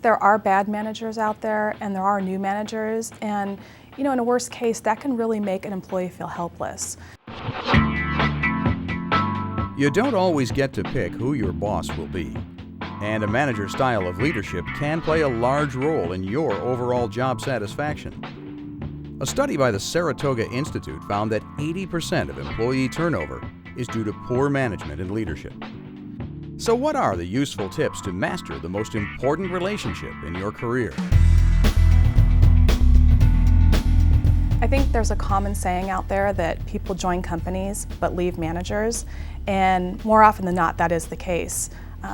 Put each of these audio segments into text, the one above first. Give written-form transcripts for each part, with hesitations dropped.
there are bad managers out there and there are new managers, and in a worst case, that can really make an employee feel helpless. You don't always get to pick who your boss will be, and a manager's style of leadership can play a large role in your overall job satisfaction. A study by the Saratoga Institute found that 80% of employee turnover is due to poor management and leadership. So what are the useful tips to master the most important relationship in your career? I think there's a common saying out there that people join companies but leave managers, and more often than not, that is the case.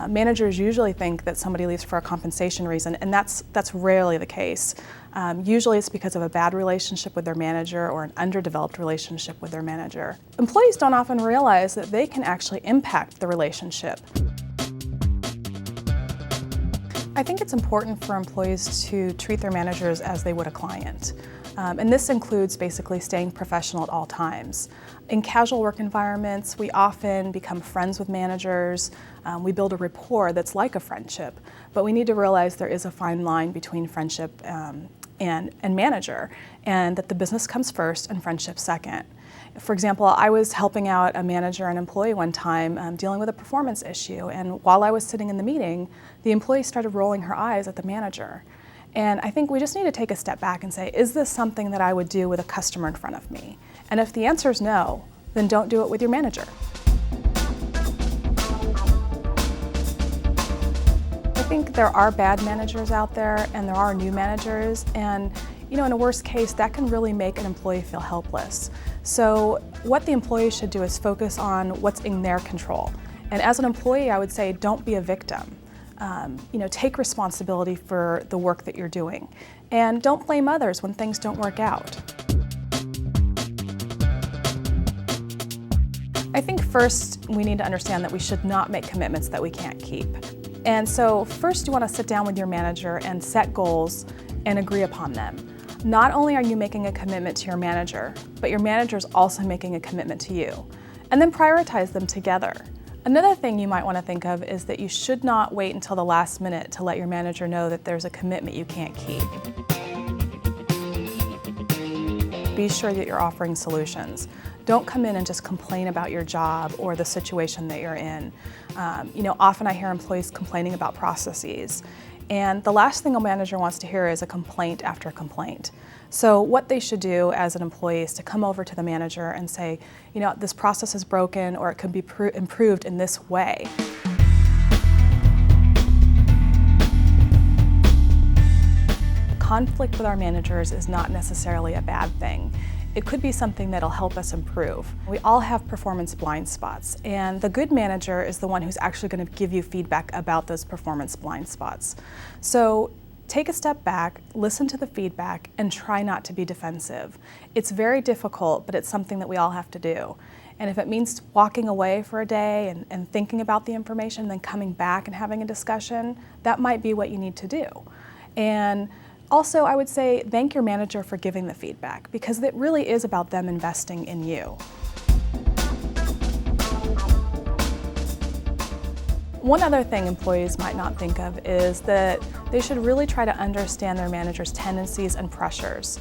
Managers usually think that somebody leaves for a compensation reason, and that's rarely the case. Usually it's because of a bad relationship with their manager or an underdeveloped relationship with their manager. Employees don't often realize that they can actually impact the relationship. I think it's important for employees to treat their managers as they would a client. And this includes basically staying professional at all times. In casual work environments, we often become friends with managers. We build a rapport that's like a friendship, but we need to realize there is a fine line between friendship and manager, and that the business comes first and friendship second. For example, I was helping out a manager and employee one time dealing with a performance issue, and while I was sitting in the meeting, the employee started rolling her eyes at the manager. And I think we just need to take a step back and say, is this something that I would do with a customer in front of me? And if the answer is no, then don't do it with your manager. I think there are bad managers out there and there are new managers, and in a worst case, that can really make an employee feel helpless. So what the employee should do is focus on what's in their control. And as an employee, I would say, don't be a victim. Take responsibility for the work that you're doing, and don't blame others when things don't work out. I think first we need to understand that we should not make commitments that we can't keep. And so first you want to sit down with your manager and set goals and agree upon them. Not only are you making a commitment to your manager, but your manager is also making a commitment to you. And then prioritize them together. Another thing you might want to think of is that you should not wait until the last minute to let your manager know that there's a commitment you can't keep. Be sure that you're offering solutions. Don't come in and just complain about your job or the situation that you're in. Often I hear employees complaining about processes. And the last thing a manager wants to hear is a complaint after complaint. So what they should do as an employee is to come over to the manager and say, this process is broken, or it could be improved in this way. Conflict with our managers is not necessarily a bad thing. It could be something that'll help us improve. We all have performance blind spots, and the good manager is the one who's actually going to give you feedback about those performance blind spots. So take a step back, listen to the feedback, and try not to be defensive. It's very difficult, but it's something that we all have to do. And if it means walking away for a day and thinking about the information, then coming back and having a discussion, that might be what you need to do. And also, I would say thank your manager for giving the feedback, because it really is about them investing in you. One other thing employees might not think of is that they should really try to understand their manager's tendencies and pressures.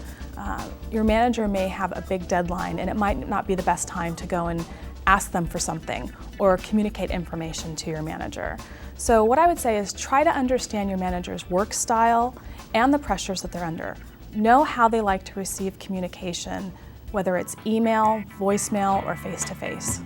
Your manager may have a big deadline, and it might not be the best time to go and ask them for something or communicate information to your manager. So what I would say is try to understand your manager's work style and the pressures that they're under. Know how they like to receive communication, whether it's email, voicemail, or face-to-face.